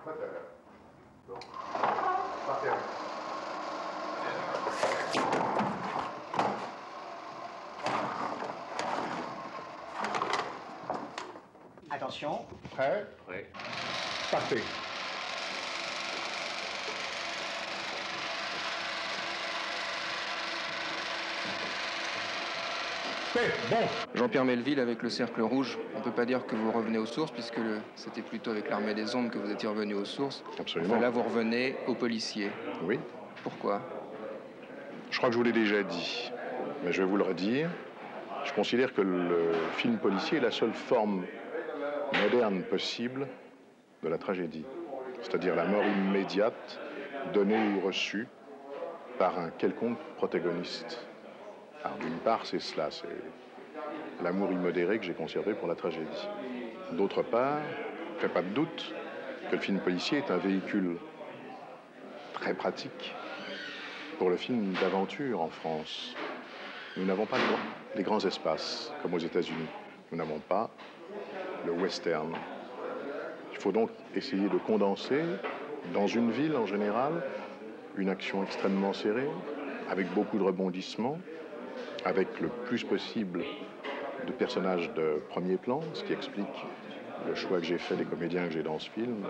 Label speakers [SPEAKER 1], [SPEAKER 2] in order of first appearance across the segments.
[SPEAKER 1] Moteur. Donc, partez.
[SPEAKER 2] Attention.
[SPEAKER 1] Prêt?
[SPEAKER 3] Prêt.
[SPEAKER 1] Partez. Bon.
[SPEAKER 4] Jean-Pierre Melville, avec le Cercle Rouge, on ne peut pas dire que vous revenez aux sources, puisque c'était plutôt avec l'Armée des Ombres que vous étiez revenu aux sources.
[SPEAKER 1] Absolument.
[SPEAKER 4] Enfin, là, vous revenez aux policiers.
[SPEAKER 1] Oui.
[SPEAKER 4] Pourquoi?
[SPEAKER 1] Je crois que je vous l'ai déjà dit, mais je vais vous le redire. Je considère que le film policier est la seule forme moderne possible de la tragédie. C'est-à-dire la mort immédiate, donnée ou reçue par un quelconque protagoniste. Alors d'une part, c'est cela, c'est l'amour immodéré que j'ai conservé pour la tragédie. D'autre part, il ne fait pas de doute que le film policier est un véhicule très pratique pour le film d'aventure en France. Nous n'avons pas les grands espaces comme aux États-Unis. Nous n'avons pas le western. Il faut donc essayer de condenser dans une ville en général une action extrêmement serrée, avec beaucoup de rebondissements, avec le plus possible de personnages de premier plan, ce qui explique le choix que j'ai fait des comédiens que j'ai dans ce film,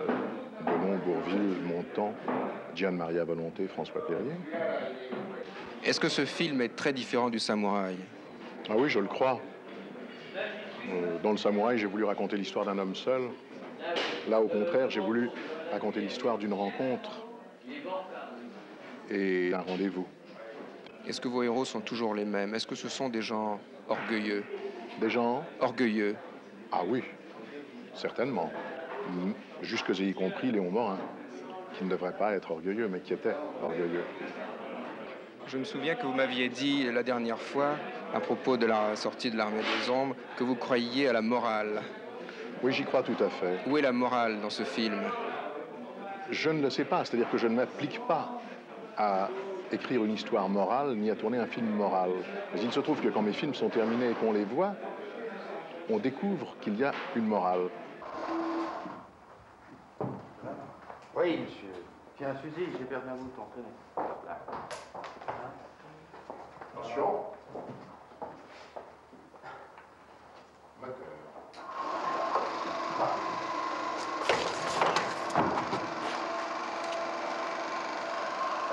[SPEAKER 1] Delon, Bourvil, Montand, Gian Maria Volonté, François Perrier.
[SPEAKER 4] Est-ce que ce film est très différent du Samouraï?
[SPEAKER 1] Ah oui, je le crois. Dans le Samouraï, j'ai voulu raconter l'histoire d'un homme seul. Là, au contraire, j'ai voulu raconter l'histoire d'une rencontre et d'un rendez-vous.
[SPEAKER 4] Est-ce que vos héros sont toujours les mêmes? Est-ce que ce sont des gens orgueilleux?
[SPEAKER 1] Des gens
[SPEAKER 4] orgueilleux?
[SPEAKER 1] Ah oui, certainement. Jusque et y compris Léon Morin, qui ne devrait pas être orgueilleux, mais qui était orgueilleux.
[SPEAKER 4] Je me souviens que vous m'aviez dit la dernière fois, à propos de la sortie de l'Armée des Ombres, que vous croyiez à la morale.
[SPEAKER 1] Oui, j'y crois tout à fait.
[SPEAKER 4] Où est la morale dans ce film?
[SPEAKER 1] Je ne le sais pas, c'est-à-dire que je ne m'applique pas à écrire une histoire morale, ni à tourner un film moral. Mais il se trouve que quand mes films sont terminés et qu'on les voit, on découvre qu'il y a une morale.
[SPEAKER 3] Oui, monsieur. Tiens, un fusil, j'ai perdu un bouton. Tenez. Là.
[SPEAKER 1] Attention. Moteur.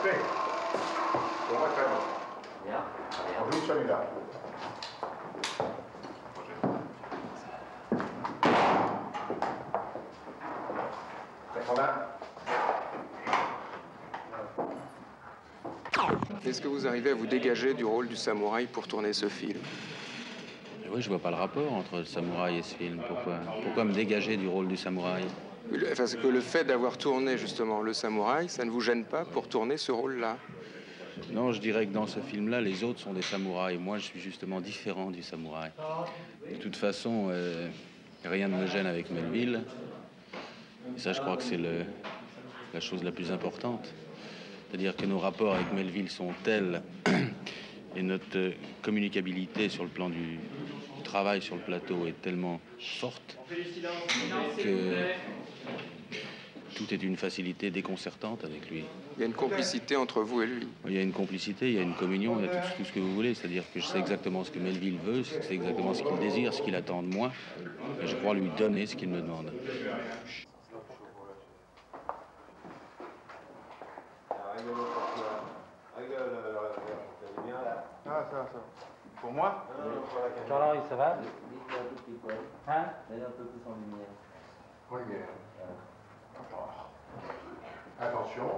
[SPEAKER 1] Fait. Bon, on va faire.
[SPEAKER 3] Bien.
[SPEAKER 1] On joue celui-là.
[SPEAKER 4] Est-ce que vous arrivez à vous dégager du rôle du samouraï pour tourner ce film?
[SPEAKER 5] Oui, je vois pas le rapport entre le samouraï et ce film. Pourquoi me dégager du rôle du samouraï?
[SPEAKER 4] Enfin, c'est que le fait d'avoir tourné justement le samouraï, ça ne vous gêne pas pour tourner ce rôle-là?
[SPEAKER 5] Non, je dirais que dans ce film-là, les autres sont des samouraïs. Moi, je suis justement différent du samouraï. De toute façon, rien ne me gêne avec Melville. Et ça, je crois que c'est la chose la plus importante. C'est-à-dire que nos rapports avec Melville sont tels et notre communicabilité sur le plan du travail sur le plateau est tellement forte que tout est une facilité déconcertante avec lui.
[SPEAKER 4] Il y a une complicité entre vous et lui.
[SPEAKER 5] Il y a une complicité, il y a une communion, il y a tout ce que vous voulez. C'est-à-dire que je sais exactement ce que Melville veut, je sais exactement ce qu'il désire, ce qu'il attend de moi. Et je crois lui donner ce qu'il me demande.
[SPEAKER 3] Ah, ça. Pour moi?
[SPEAKER 2] Jean-Henri, ça va? Hein?
[SPEAKER 3] Un peu plus en lumière.
[SPEAKER 1] Lumière. Attention.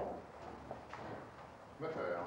[SPEAKER 1] Moteur.